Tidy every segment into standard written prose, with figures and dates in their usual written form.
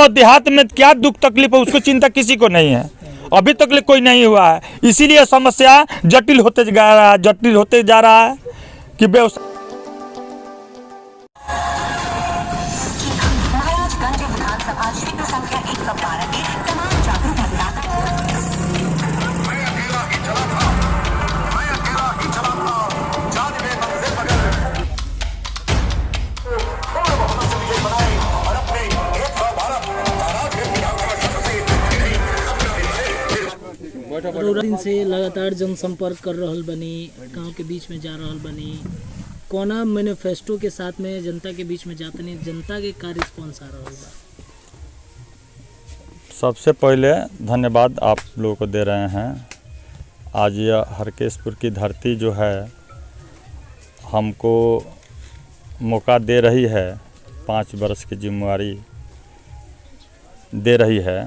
गांव और देहात में क्या दुख तकलीफ है उसको चिंता किसी को नहीं है, अभी तक कोई नहीं हुआ है। इसीलिए समस्या जटिल होते जा रहा है कि व्यवसाय दिन से लगातार जनसंपर्क कर रहल बनी, गांव के बीच में जा रहल बनी, कोना मैनिफेस्टो के साथ में जनता के बीच में जाते नहीं, जनता के का रिस्पॉन्स आ रहल बा? सबसे पहले धन्यवाद आप लोगों को दे रहे हैं। आज यह हरकेशपुर की धरती जो है हमको मौका दे रही है, 5 वर्ष की जिम्मेवारी दे रही है,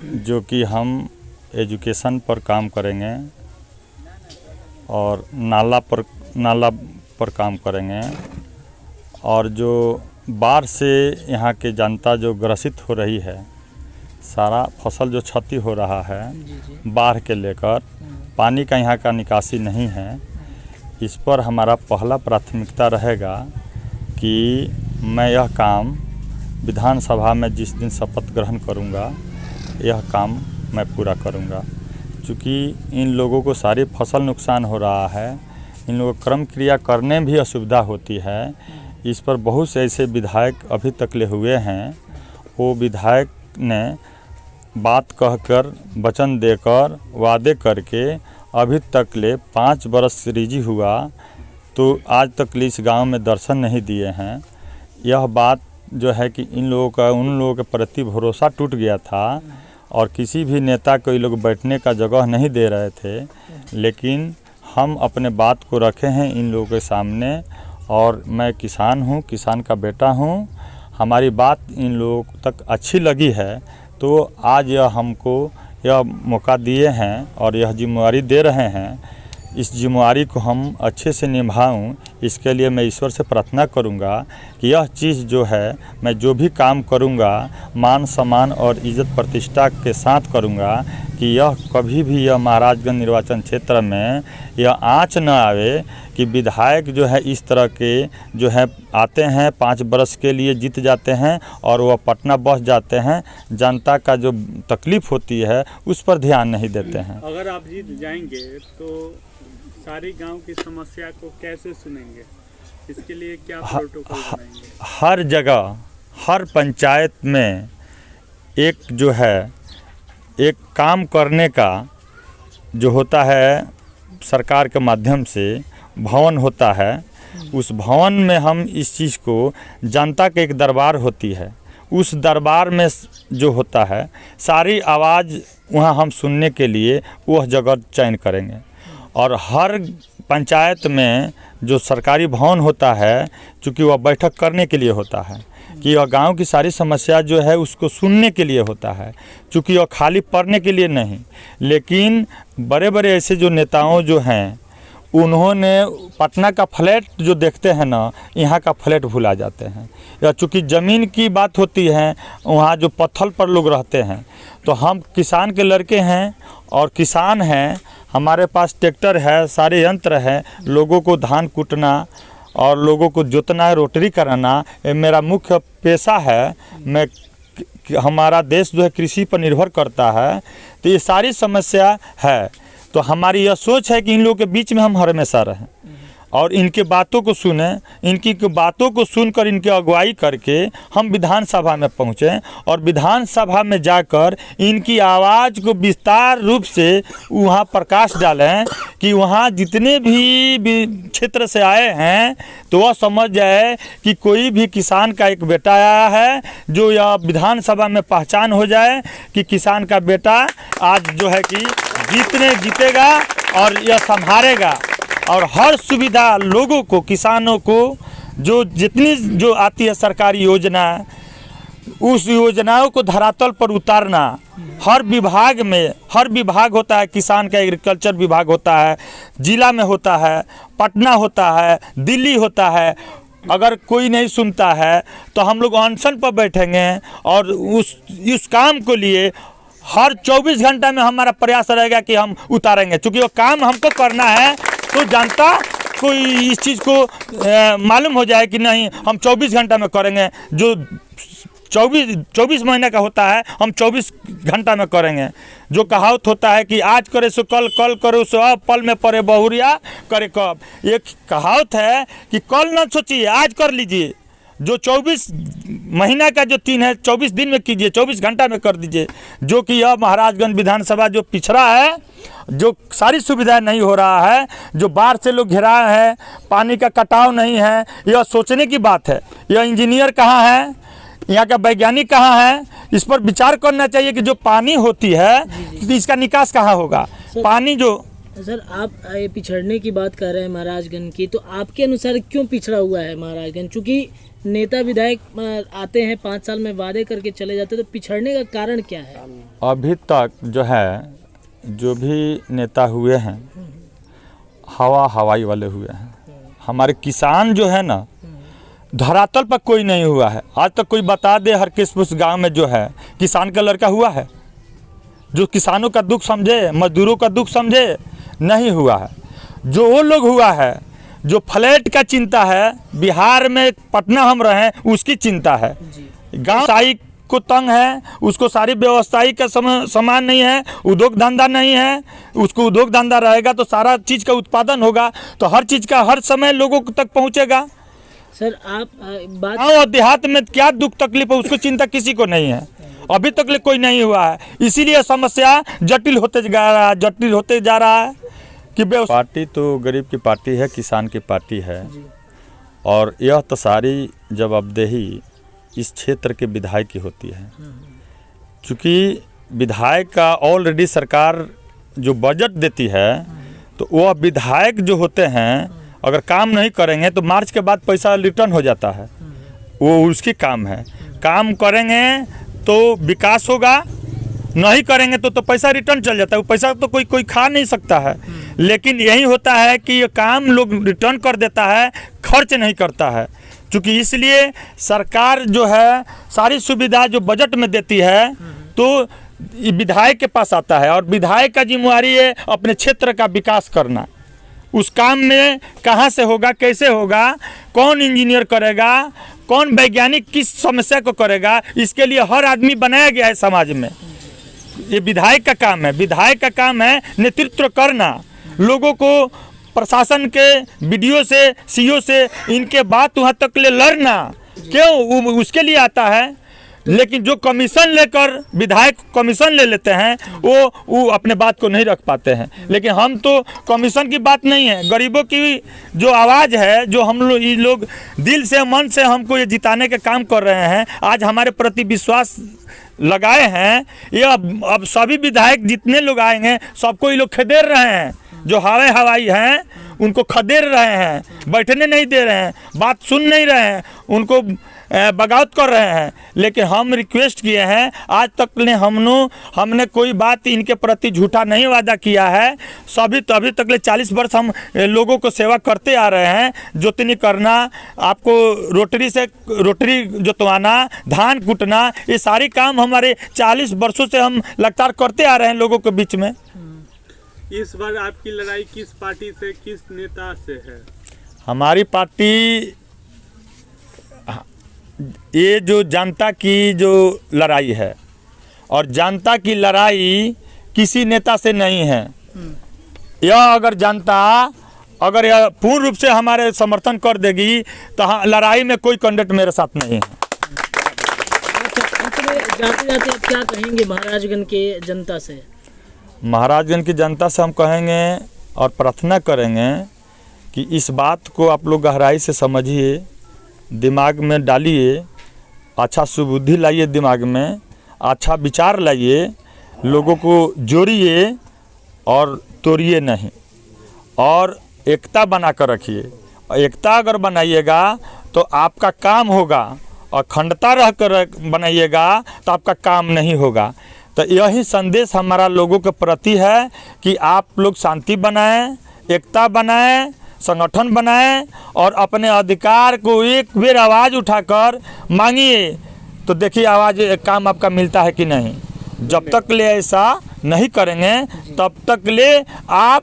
जो कि हम एजुकेशन पर काम करेंगे और नाला पर काम करेंगे। और जो बाढ़ से यहाँ के जनता जो ग्रसित हो रही है, सारा फसल जो क्षति हो रहा है बाढ़ के लेकर, पानी का यहाँ का निकासी नहीं है। इस पर हमारा पहला प्राथमिकता रहेगा कि मैं यह काम विधानसभा में जिस दिन शपथ ग्रहण करूँगा यह काम मैं पूरा करूँगा। चूँकि इन लोगों को सारी फसल नुकसान हो रहा है, इन लोगों को कर्म क्रिया करने भी असुविधा होती है। इस पर बहुत से ऐसे विधायक अभी तक ले हुए हैं, वो विधायक ने बात कहकर वचन देकर वादे करके अभी तक ले 5 वर्ष रिजी हुआ तो आज तक ले इस गांव में दर्शन नहीं दिए हैं। यह बात जो है कि उन लोगों के प्रति भरोसा टूट गया था और किसी भी नेता को ये लोग बैठने का जगह नहीं दे रहे थे। लेकिन हम अपने बात को रखे हैं इन लोगों के सामने, और मैं किसान हूँ, किसान का बेटा हूँ। हमारी बात इन लोगों तक अच्छी लगी है तो आज यह हमको यह मौका दिए हैं और यह जिम्मेवारी दे रहे हैं। इस जिम्मेवारी को हम अच्छे से निभाऊं, इसके लिए मैं ईश्वर से प्रार्थना करूंगा कि यह चीज़ जो है, मैं जो भी काम करूंगा मान सम्मान और इज्जत प्रतिष्ठा के साथ करूंगा, कि यह कभी भी यह महाराजगंज निर्वाचन क्षेत्र में यह आँच न आवे कि विधायक जो है इस तरह के जो है आते हैं 5 वर्ष के लिए जीत जाते हैं और वह पटना बस जाते हैं, जनता का जो तकलीफ़ होती है उस पर ध्यान नहीं देते हैं। अगर आप जीत जाएंगे तो सारी गांव की समस्या को कैसे सुनेंगे, इसके लिए क्या प्रोटोकॉल बनाएंगे? हर जगह हर पंचायत में एक जो है एक काम करने का जो होता है सरकार के माध्यम से भवन होता है, उस भवन में हम इस चीज़ को जनता के एक दरबार होती है, उस दरबार में जो होता है सारी आवाज़ वहाँ हम सुनने के लिए वह जगह चयन करेंगे। और हर पंचायत में जो सरकारी भवन होता है, चूँकि वह बैठक करने के लिए होता है, कि वह गांव की सारी समस्या जो है उसको सुनने के लिए होता है, चूँकि वह खाली पढ़ने के लिए नहीं। लेकिन बड़े बड़े ऐसे जो नेताओं जो हैं उन्होंने पटना का फ्लैट जो देखते हैं ना, यहाँ का फ्लैट भुला जाते हैं। या चूँकि ज़मीन की बात होती है, वहाँ जो पत्थर पर लोग रहते हैं, तो हम किसान के लड़के हैं और किसान हैं, हमारे पास ट्रैक्टर है, सारे यंत्र हैं, लोगों को धान कूटना और लोगों को जोतना, रोटरी कराना ये मेरा मुख्य पेशा है। हमारा देश जो है कृषि पर निर्भर करता है, तो ये सारी समस्या है। तो हमारी यह सोच है कि इन लोगों के बीच में हम हमेशा रहें और इनके बातों को सुने, इनकी बातों को सुनकर इनकी अगुवाई करके हम विधानसभा में पहुँचें और विधानसभा में जाकर इनकी आवाज़ को विस्तार रूप से वहाँ प्रकाश डालें कि वहाँ जितने भी क्षेत्र से आए हैं तो वह समझ जाए कि कोई भी किसान का एक बेटा आया है, जो यह विधानसभा में पहचान हो जाए कि किसान का बेटा आज जो है कि जीतेगा और यह संभालेगा। और हर सुविधा लोगों को, किसानों को जो जितनी जो आती है सरकारी योजना, उस योजनाओं को धरातल पर उतारना। हर विभाग में, हर विभाग होता है, किसान का एग्रीकल्चर विभाग होता है, जिला में होता है, पटना होता है, दिल्ली होता है, अगर कोई नहीं सुनता है तो हम लोग अनशन पर बैठेंगे और उस काम को लिए हर 24 घंटा में हमारा प्रयास रहेगा कि हम उतारेंगे, क्योंकि वो काम हमको करना है। तो जनता को इस चीज़ को मालूम हो जाए कि नहीं, हम 24 घंटा में करेंगे। जो 24 महीने का होता है हम 24 घंटा में करेंगे। जो कहावत होता है कि आज करे सो कल, कल करो सो अब, पल में पड़े बहुरिया करे कब। एक कहावत है कि कल न सोचिए, आज कर लीजिए। जो 24 महीना का जो 3 है 24 दिन में कीजिए, 24 घंटा में कर दीजिए। जो कि यह महाराजगंज विधानसभा जो पिछड़ा है, जो सारी सुविधाएं नहीं हो रहा है, जो बाढ़ से लोग घिरा है, पानी का कटाव नहीं है, यह सोचने की बात है। यह इंजीनियर कहाँ है, यहाँ का वैज्ञानिक कहाँ है, इस पर विचार करना चाहिए कि जो पानी होती है तो इसका निकास कहाँ होगा। पानी जो सर, आप पिछड़ने की बात कर रहे हैं महाराजगंज की, तो आपके अनुसार क्यों पिछड़ा हुआ है महाराजगंज? चूँकि नेता विधायक आते हैं 5 साल में वादे करके चले जाते हैं, तो पिछड़ने का कारण क्या है? अभी तक जो है, जो भी नेता हुए हैं हवाई वाले हुए हैं। हमारे किसान जो है ना, धरातल पर कोई नहीं हुआ है। आज तक कोई बता दे हरकिसपुर गांव में जो है किसान का लड़का हुआ है जो किसानों का दुख समझे, मजदूरों का दुख समझे? नहीं हुआ है। जो वो लोग हुआ है जो फ्लैट का चिंता है, बिहार में पटना हम रहे उसकी चिंता है। गाँव साई को तंग है, उसको सारी व्यवस्थाई का सामान नहीं है, उद्योग धंधा नहीं है। उसको उद्योग धंधा रहेगा तो सारा चीज़ का उत्पादन होगा, तो हर चीज़ का हर समय लोगों तक पहुँचेगा। सर, आप बात गाँव और देहात में क्या दुख तकलीफ है उसको चिंता किसी को नहीं है। अभी तक कोई नहीं हुआ है, इसीलिए समस्या जटिल होते जा रहा है कि पार्टी तो गरीब की पार्टी है, किसान की पार्टी है। और यह तो सारी जवाबदेही इस क्षेत्र के विधायक की होती है, क्योंकि विधायक का ऑलरेडी सरकार जो बजट देती है तो वह विधायक जो होते हैं अगर काम नहीं करेंगे तो मार्च के बाद पैसा रिटर्न हो जाता है। वो उसकी काम है, काम करेंगे तो विकास होगा, नहीं करेंगे तो पैसा रिटर्न चल जाता है। वो पैसा तो कोई खा नहीं सकता है। लेकिन यही होता है कि ये काम लोग रिटर्न कर देता है, खर्च नहीं करता है। क्योंकि इसलिए सरकार जो है सारी सुविधा जो बजट में देती है तो विधायक के पास आता है, और विधायक का जिम्मेवारी है अपने क्षेत्र का विकास करना। उस काम में कहाँ से होगा, कैसे होगा, कौन इंजीनियर करेगा, कौन वैज्ञानिक किस समस्या को करेगा, इसके लिए हर आदमी बनाया गया है समाज में। ये विधायक का काम है। विधायक का काम है नेतृत्व करना, लोगों को प्रशासन के बीडीओ से, सीओ से इनके बात वहाँ तक ले लड़ना, क्यों उसके लिए आता है। लेकिन जो कमीशन लेकर विधायक कमीशन ले लेते हैं वो अपने बात को नहीं रख पाते हैं। लेकिन हम तो कमीशन की बात नहीं है, गरीबों की जो आवाज़ है, जो हम लोग ये लोग दिल से मन से हमको ये जिताने के काम कर रहे हैं, आज हमारे प्रति विश्वास लगाए हैं। ये अब सभी विधायक जितने लोग आएंगे सबको ये लोग खदेड़ रहे हैं। जो हवाई हैं उनको खदेड़ रहे हैं, बैठने नहीं दे रहे हैं, बात सुन नहीं रहे हैं, उनको बगावत कर रहे हैं। लेकिन हम रिक्वेस्ट किए हैं, आज तक हमने कोई बात इनके प्रति झूठा नहीं वादा किया है। अभी तक 40 वर्ष हम लोगों को सेवा करते आ रहे हैं। जोतनी करना, आपको रोटरी जोतवाना, धान कूटना, ये सारी काम हमारे 40 वर्षों से हम लगातार करते आ रहे हैं लोगों के बीच में। इस बार आपकी लड़ाई किस पार्टी से, किस नेता से है? हमारी पार्टी, ये जो जनता की जो लड़ाई है, और जनता की लड़ाई किसी नेता से नहीं है। यह अगर जनता अगर यह पूर्ण रूप से हमारे समर्थन कर देगी तो लड़ाई में कोई कैंडिडेट मेरे साथ नहीं है। जाते जाते आप क्या कहेंगे महाराजगंज के जनता से? महाराजगंज की जनता से हम कहेंगे और प्रार्थना करेंगे कि इस बात को आप लोग गहराई से समझिए, दिमाग में डालिए, अच्छा सुबुद्धि लाइए, दिमाग में अच्छा विचार लाइए, लोगों को जोड़िए और तोड़िए नहीं, और एकता बना कर रखिए। एकता अगर बनाइएगा तो आपका काम होगा, और अखंडता रह कर बनाइएगा तो आपका काम नहीं होगा। तो यही संदेश हमारा लोगों के प्रति है कि आप लोग शांति बनाएं, एकता बनाएं, संगठन बनाएं और अपने अधिकार को एक बेर आवाज़ उठाकर मांगिए, तो देखिए आवाज़ काम आपका मिलता है कि नहीं। जब तक ले ऐसा नहीं करेंगे तब तक ले आप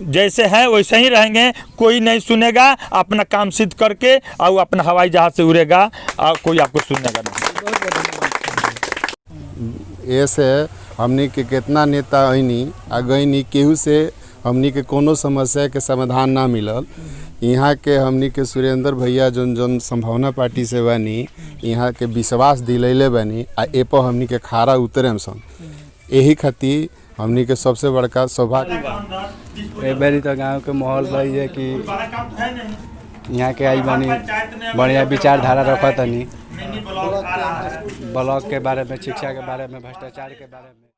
जैसे हैं वैसे ही रहेंगे, कोई नहीं सुनेगा, अपना काम सिद्ध करके और अपना हवाई जहाज़ से उड़ेगा और कोई आपको सुनेगा नहीं। ऐसे हमनी के कितना नेता अइनी आ गइनी, केहू से हमनी के कोनो समस्या के समाधान ना मिलल। यहाँ के हमनी के सुरेंद्र भैया जौन संभावना पार्टी से बनी, यहाँ के विश्वास दिलैले बनी आ ए पर हमनी के खारा उतरे सन। यही खातिर हमनी के सबसे बड़का सौभाग्य एक बारी तो गांव के माहौल रही है कि यहाँ के आई बनी बढ़िया विचारधारा रखा तनी ब्लॉक के बारे में, शिक्षा के बारे में, भ्रष्टाचार के बारे में।